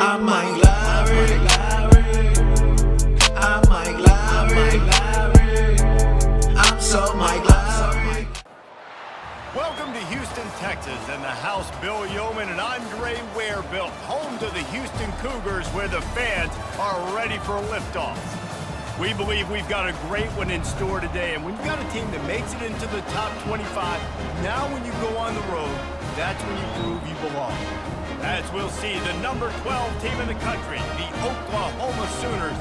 I'm Mike Lowry. I'm Mike Lowry. I'm so Mike Lowry. Welcome to Houston, Texas, and the house Bill Yeoman and Andre Ware built, home to the Houston Cougars, where the fans are ready for a liftoff. We believe we've got a great one in store today, and when you've got a team that makes it into the top 25, now when you go on the road, that's when you prove you belong. As we'll see, the number 12 team in the country, the Oklahoma Sooners,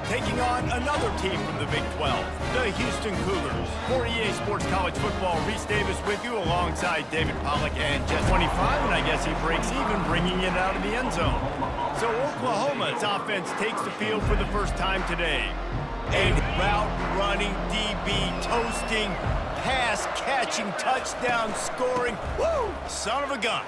taking on another team from the Big 12, the Houston Cougars. For EA Sports College Football, Reese Davis with you alongside David Pollack and Jess 25, and I guess he breaks even, bringing it out of the end zone. So Oklahoma's offense takes the field for the first time today. A route-running DB, toasting, pass-catching, touchdown scoring. Woo! Son of a gun.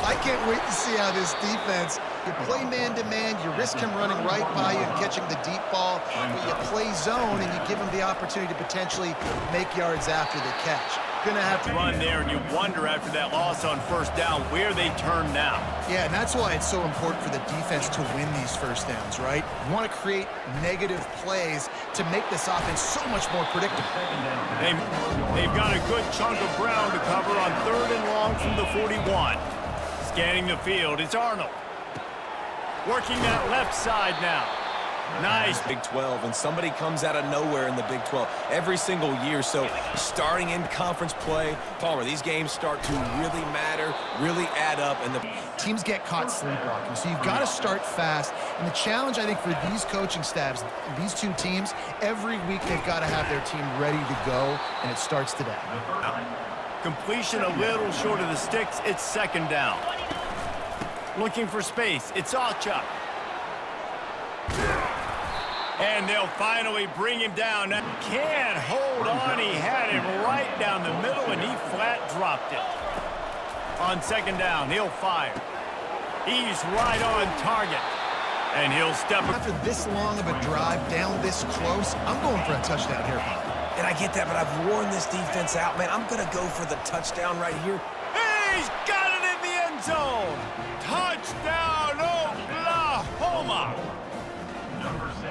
I can't wait to see how this defense, you play man-to-man, you risk him running right by you and catching the deep ball, but you play zone and you give him the opportunity to potentially make yards after the catch. Gonna have to run there, and you wonder after that loss on first down where they turn now. Yeah, and that's why it's so important for the defense to win these first downs, right? You want to create negative plays to make this offense so much more predictable. They've got a good chunk of ground to cover on 3rd and long from the 41. Scanning the field, it's Arnold. Working that left side now. Nice. Big 12, and somebody comes out of nowhere in the Big 12 every single year. So starting in conference play, Palmer, these games start to really matter, really add up, and the teams get caught sleepwalking. So you've got to start fast. And the challenge, I think, for these coaching staffs, these two teams, every week they've got to have their team ready to go, and it starts today. Completion a little short of the sticks. It's 2nd down. Looking for space. It's Alchuk. And they'll finally bring him down. Can't hold on. He had him right down the middle, and he flat dropped it. On 2nd down, he'll fire. He's right on target. And he'll step up. After this long of a drive down this close, I'm going for a touchdown here, Bob. And I get that, but I've worn this defense out, man. I'm going to go for the touchdown right here. He's got it in the end zone. Touchdown, Oklahoma.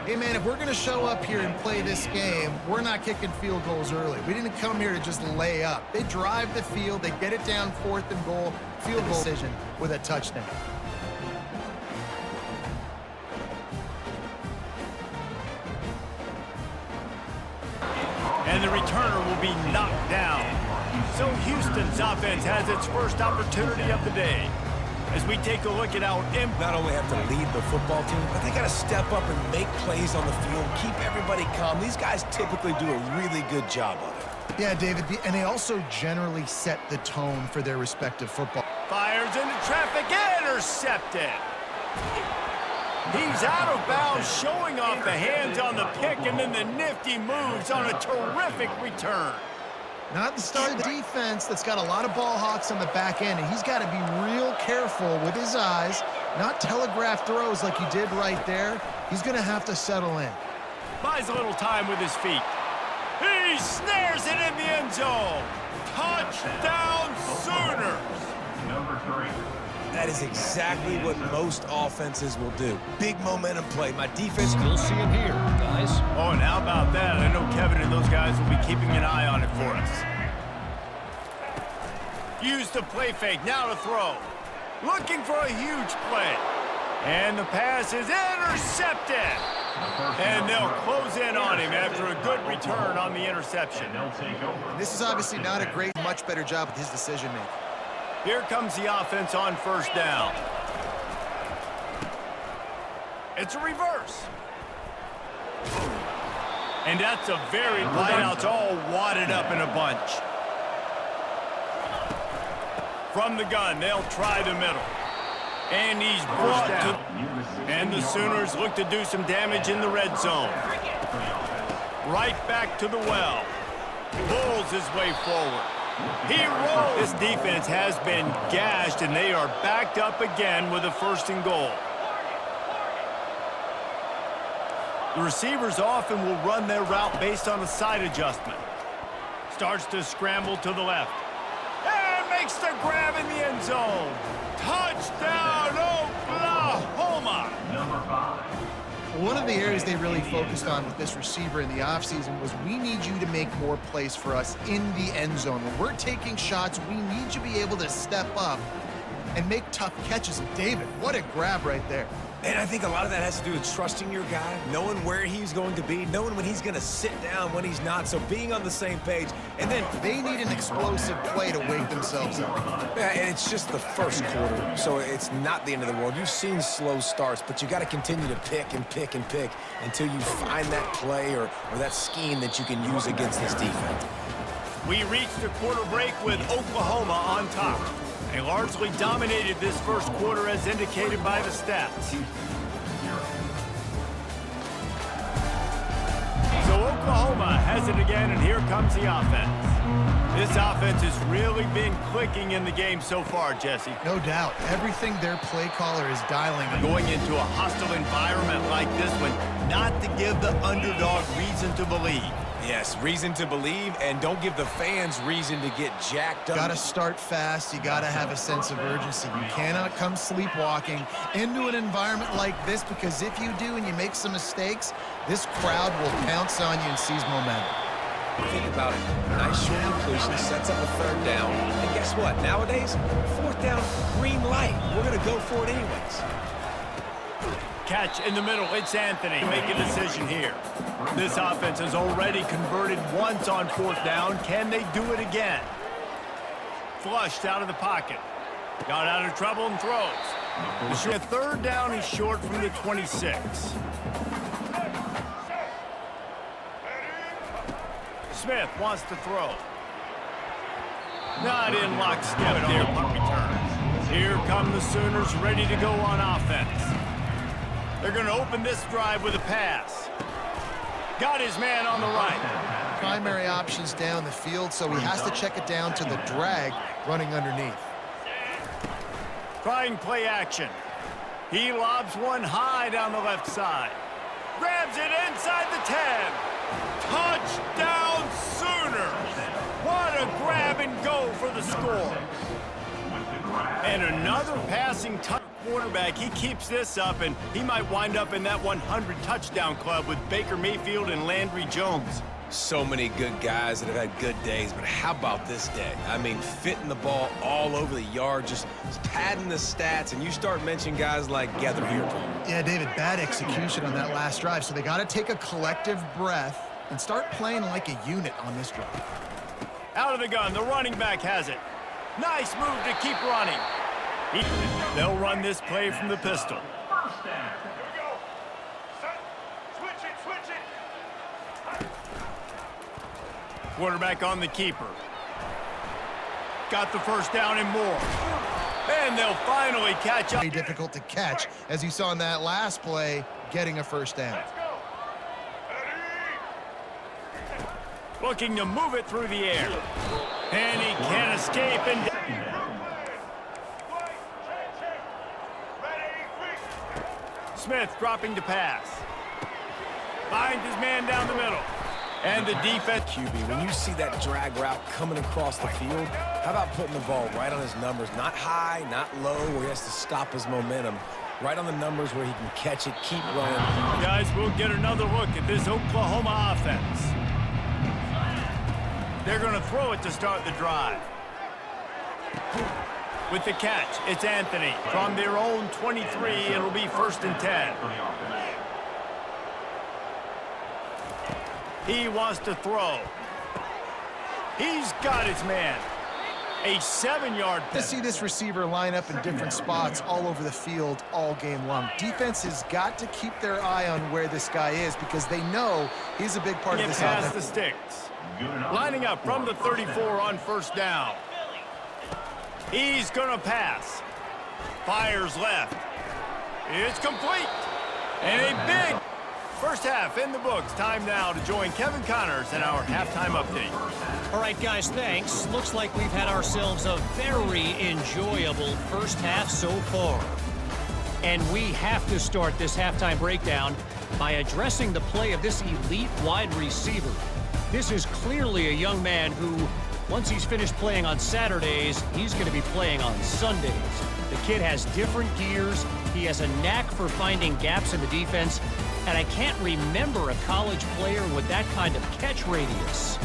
Hey, man, if we're going to show up here and play this game, we're not kicking field goals early. We didn't come here to just lay up. They drive the field. They get it down 4th and goal, field goal decision with a touchdown. And the returner will be knocked down. So Houston's offense has its first opportunity of the day. As we take a look at how not only have to lead the football team, but they got to step up and make plays on the field, keep everybody calm. These guys typically do a really good job of it. Yeah, David, and they also generally set the tone for their respective football. Fires into traffic, intercepted. He's out of bounds, showing off the hands on the pick, and then the nifty moves on a terrific return. Not the start defense that's got a lot of ball hawks on the back end, and he's got to be real careful with his eyes, not telegraph throws like he did right there. He's going to have to settle in. Buys a little time with his feet. He snares it in the end zone. Touchdown, Sooners. Number 3. That is exactly what most offenses will do. Big momentum play. My defense. We'll see him here, guys. Oh, and how about that? I know Kevin and those guys will be keeping an eye on it for us. Use the play fake. Now to throw. Looking for a huge play. And the pass is intercepted. And they'll close in on him after a good return on the interception. This is obviously not a great, much better job with his decision-making. Here comes the offense on 1st down. It's a reverse. And that's a very light out. It's all wadded up in a bunch. From the gun, they'll try the middle. And he's brought down. And the Sooners look to do some damage in the red zone. Right back to the well. Pulls his way forward. He rolls. This defense has been gashed, and they are backed up again with a 1st and goal. The receivers often will run their route based on a side adjustment. Starts to scramble to the left. And makes the grab in the end zone. Touchdown, Oklahoma! One of the areas they really focused on with this receiver in the offseason was we need you to make more plays for us in the end zone. When we're taking shots, we need you to be able to step up and make tough catches. And David, what a grab right there. And I think a lot of that has to do with trusting your guy, knowing where he's going to be, knowing when he's going to sit down, when he's not, so being on the same page. And then they need an explosive play to wake themselves up. Yeah, and it's just the first quarter, so it's not the end of the world. You've seen slow starts, but you got to continue to pick and pick and pick until you find that play or that scheme that you can use against this defense. We reached the quarter break with Oklahoma on top. They largely dominated this first quarter as indicated by the stats. So Oklahoma has it again, and here comes the offense. This offense has really been clicking in the game so far, Jesse. No doubt. Everything their play caller is dialing. Going into a hostile environment like this one, not to give the underdog reason to believe. Yes, reason to believe, and don't give the fans reason to get jacked up. Got to start fast. You got to have a sense of urgency. You cannot come sleepwalking into an environment like this, because if you do and you make some mistakes, this crowd will pounce on you and seize momentum. Think about it. Nice short completion, sets up a third down. And guess what? Nowadays, fourth down, green light. We're going to go for it anyways. Catch in the middle. It's Anthony. Make a decision here. This offense has already converted once on fourth down. Can they do it again? Flushed out of the pocket. Got out of trouble and throws. The third down is short from the 26. Smith wants to throw. Not in lockstep there. Punt return. Here come the Sooners ready to go on offense. They're going to open this drive with a pass. Got his man on the right. Primary options down the field, so he has to check it down to the drag running underneath. Trying play action. He lobs one high down the left side. Grabs it inside the 10. Touchdown Sooners. What a grab and go for the score. And another passing quarterback. He keeps this up, and he might wind up in that 100 touchdown club with Baker Mayfield and Landry Jones. So many good guys that have had good days, but how about this day? I mean, fitting the ball all over the yard, just padding the stats, and you start mentioning guys like Gather here. Yeah, David, bad execution on that last drive, so they got to take a collective breath and start playing like a unit on this drive. Out of the gun, the running back has it. Nice move to keep running. They'll run this play from the pistol. Quarterback on the keeper. Got the first down and more. And they'll finally catch up. Very difficult to catch, as you saw in that last play, getting a first down. Looking to move it through the air. And he can't escape. And Smith dropping to pass. Finds his man down the middle. And the defense. QB, when you see that drag route coming across the field, how about putting the ball right on his numbers? Not high, not low, where he has to stop his momentum. Right on the numbers where he can catch it, keep running. Guys, we'll get another look at this Oklahoma offense. They're going to throw it to start the drive. With the catch, it's Anthony. From their own 23, it'll be 1st and 10. He wants to throw. He's got his man. A 7-yard To see this receiver line up in different spots all over the field all game long. Defense has got to keep their eye on where this guy is, because they know he's a big part of this offense. Past the sticks. Lining up from the 34 on 1st down. He's going to pass. Fires left. It's complete. And a big first half in the books. Time now to join Kevin Connors in our halftime update. All right, guys, thanks. Looks like we've had ourselves a very enjoyable first half so far. And we have to start this halftime breakdown by addressing the play of this elite wide receiver. This is clearly a young man who, once he's finished playing on Saturdays, he's going to be playing on Sundays. The kid has different gears. He has a knack for finding gaps in the defense. and I can't remember a college player with that kind of catch radius.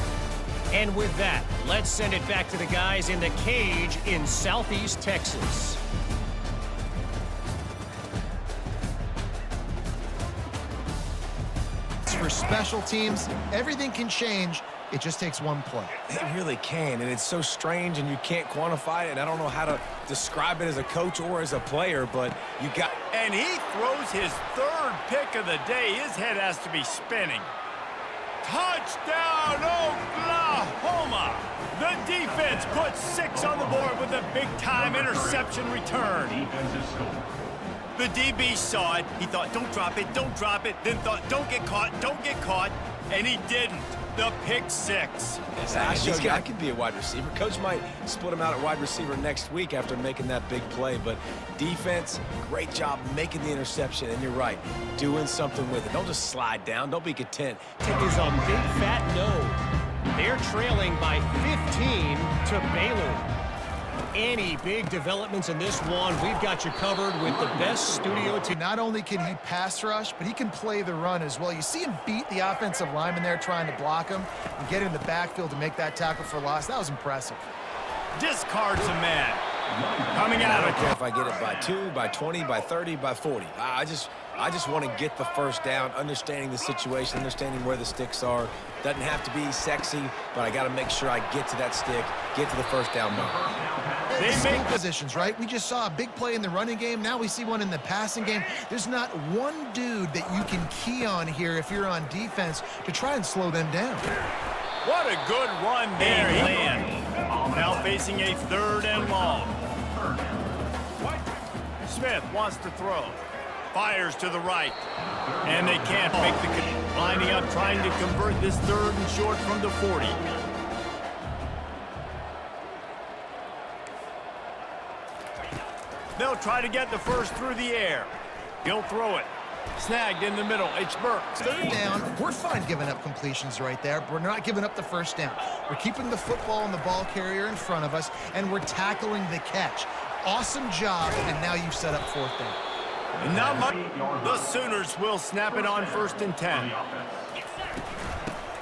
And with that, let's send it back to the guys in the cage in Southeast Texas. For special teams, everything can change. It just takes one play. It really can, and it's so strange, and you can't quantify it, and I don't know how to describe it as a coach or as a player, but you got... And he throws his third pick of the day. His head has to be spinning. Touchdown, Oklahoma! The defense puts 6 on the board with a big-time interception return. The DB saw it. He thought, don't drop it, then thought, don't get caught, and he didn't. The pick 6. I could be a wide receiver. Coach might split him out at wide receiver next week after making that big play, but defense, great job making the interception, and you're right, doing something with it. Don't just slide down. Don't be content. It is a big fat no. They're trailing by 15 to Baylor. Any big developments in this one, we've got you covered with the best studio team. Not only can he pass rush, but he can play the run as well. You see him beat the offensive lineman there trying to block him and get in the backfield to make that tackle for loss. That was impressive. Discards a man. Coming out of it. If I get it by 2, by 20, by 30, by 40. I just want to get the first down, understanding the situation, understanding where the sticks are. Doesn't have to be sexy, but I got to make sure I get to that stick, get to the first down mark. They make positions, right? We just saw a big play in the running game. Now we see one in the passing game. There's not one dude that you can key on here if you're on defense to try and slow them down. What a good run there. He lands. Now facing a 3rd and long. Smith wants to throw. Fires to the right. And they can't make the... Lining up, trying to convert this 3rd and short from the 40. They'll try to get the first through the air. He'll throw it. Snagged in the middle. It's Burks. 3rd down. We're fine giving up completions right there. We're not giving up the first down. We're keeping the football and the ball carrier in front of us, and we're tackling the catch. Awesome job, and now you've set up 4th down. And not much. The Sooners will snap it on 1st and 10.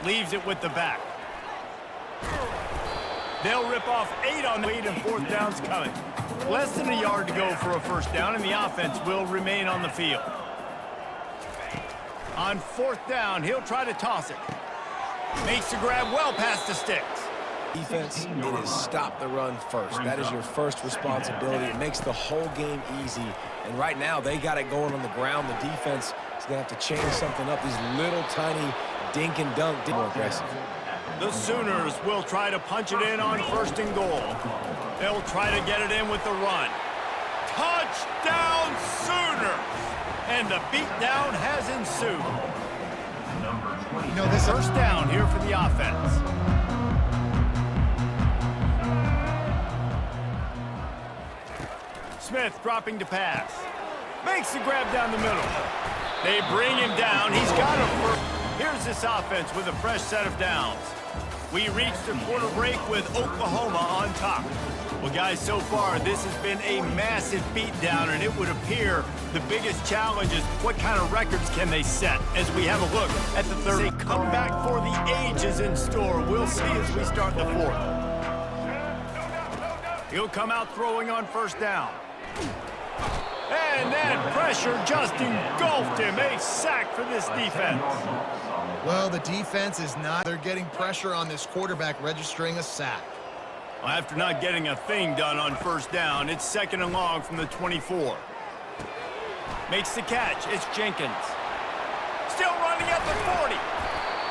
Leaves it with the back. They'll rip off 8 on the lead, and 4th down's coming. Less than a yard to go for a first down, and the offense will remain on the field. On 4th down, he'll try to toss it. Makes the grab well past the sticks. Defense, it is stop the run first. That is your first responsibility. It makes the whole game easy. And right now, they got it going on the ground. The defense is going to have to change something up. These little tiny dink and dunk, more aggressive. The Sooners will try to punch it in on 1st and goal. They'll try to get it in with the run. Touchdown, Sooners! And the beatdown has ensued. You know, this First down here for the offense. Smith dropping to pass. Makes the grab down the middle. They bring him down. He's got him first. Here's this offense with a fresh set of downs. We reached the quarter break with Oklahoma on top. Well, guys, so far, this has been a massive beatdown, and it would appear the biggest challenge is what kind of records can they set as we have a look at the 3rd. A comeback for the ages in store. We'll see as we start the 4th. He'll come out throwing on 1st down. And that pressure just engulfed him. A sack for this defense. Well, the defense is not. They're getting pressure on this quarterback, registering a sack. Well, after not getting a thing done on 1st down, it's 2nd and long from the 24. Makes the catch. It's Jenkins. Still running at the 40.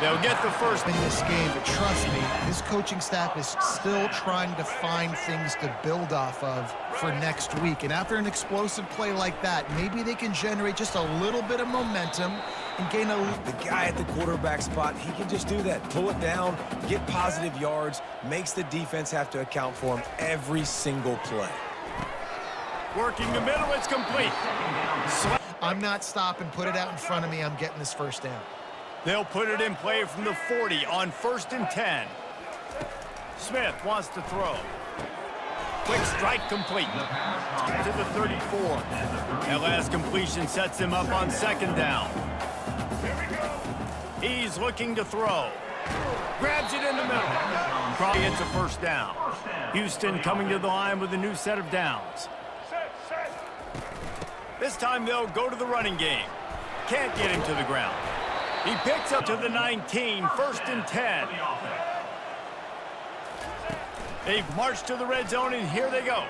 They'll get the first in this game, but trust me, this coaching staff is still trying to find things to build off of for next week. And after an explosive play like that, maybe they can generate just a little bit of momentum and gain a... The guy at the quarterback spot, he can just do that. Pull it down, get positive yards, makes the defense have to account for him every single play. Working the middle, it's complete. I'm not stopping, put it out in front of me, I'm getting this first down. They'll put it in play from the 40 on 1st and 10. Smith wants to throw. Quick strike complete. To the 34. That last completion sets him up on 2nd down. He's looking to throw. Grabs it in the middle. Probably gets a first down. Houston coming to the line with a new set of downs. This time they'll go to the running game. Can't get him to the ground. He picks up to the 19, first and 10. They've marched to the red zone, and here they go.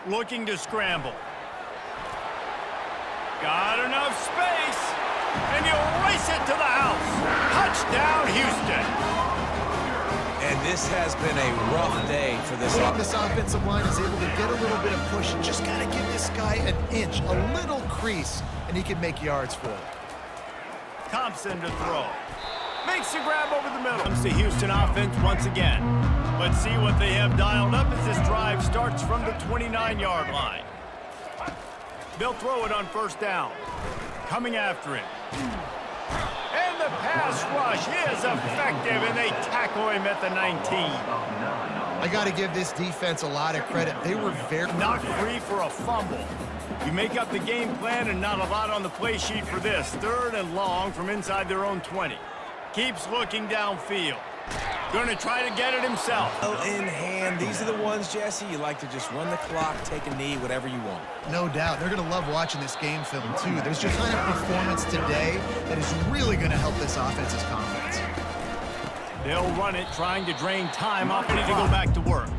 Looking to scramble. Got enough space, and he'll race it to the house. Touchdown, Houston. And this has been a rough day for this offense. This offensive line is able to get a little bit of push. Just got to give this guy an inch, a little crease, and he can make yards for it. Thompson to throw. Makes a grab over the middle. Comes the Houston offense once again. Let's see what they have dialed up as this drive starts from the 29-yard line. They'll throw it on first down. Coming after it. And the pass rush is effective, and they tackle him at the 19. I got to give this defense a lot of credit. They were very... Not free for a fumble. You make up the game plan and not a lot on the play sheet for this. Third and long from inside their own 20. Keeps looking downfield. Going to try to get it himself. In hand. These are the ones, Jesse, you like to just run the clock, take a knee, whatever you want. No doubt. They're going to love watching this game film, too. There's just kind of performance today that is really going to help this offense's confidence. They'll run it, trying to drain time off, ready to go back to work.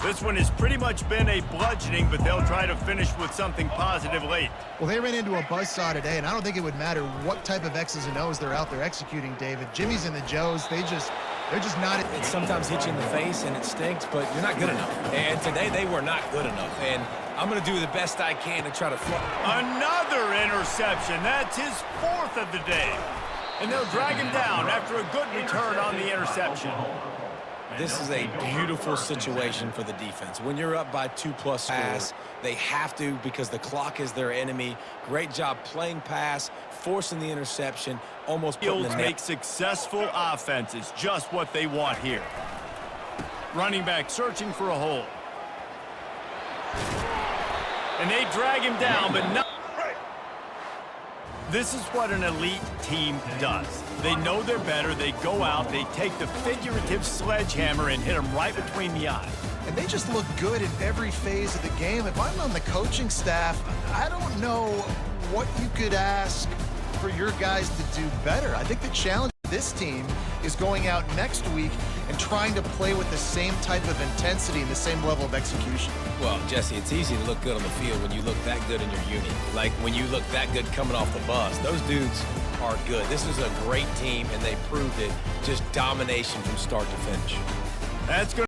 This one has pretty much been a bludgeoning, but they'll try to finish with something positive late. Well, they ran into a buzzsaw today, and I don't think it would matter what type of X's and O's they're out there executing, David. Jimmy's and the Joes, they're just not... It sometimes hits you in the face, and it stinks, but you're not good enough. And today, they were not good enough. And I'm going to do the best I can to try to... Another interception. That's his fourth of the day. And they'll drag him down after a good return on the interception. This is a beautiful situation for the defense. When you're up by 2+ scores, they have to because the clock is their enemy. Great job playing pass, forcing the interception, almost putting the Fields make successful offenses just what they want here. Running back searching for a hole. And they drag him down, but not... This is what an elite team does. They know they're better. They go out. They take the figurative sledgehammer and hit them right between the eyes. And they just look good in every phase of the game. If I'm on the coaching staff, I don't know what you could ask for your guys to do better. I think the challenge of this team is going out next week and trying to play with the same type of intensity and the same level of execution. Well, Jesse, it's easy to look good on the field when you look that good in your unit. Like when you look that good coming off the bus. Those dudes are good. This is a great team, and they proved it. Just domination from start to finish. That's good.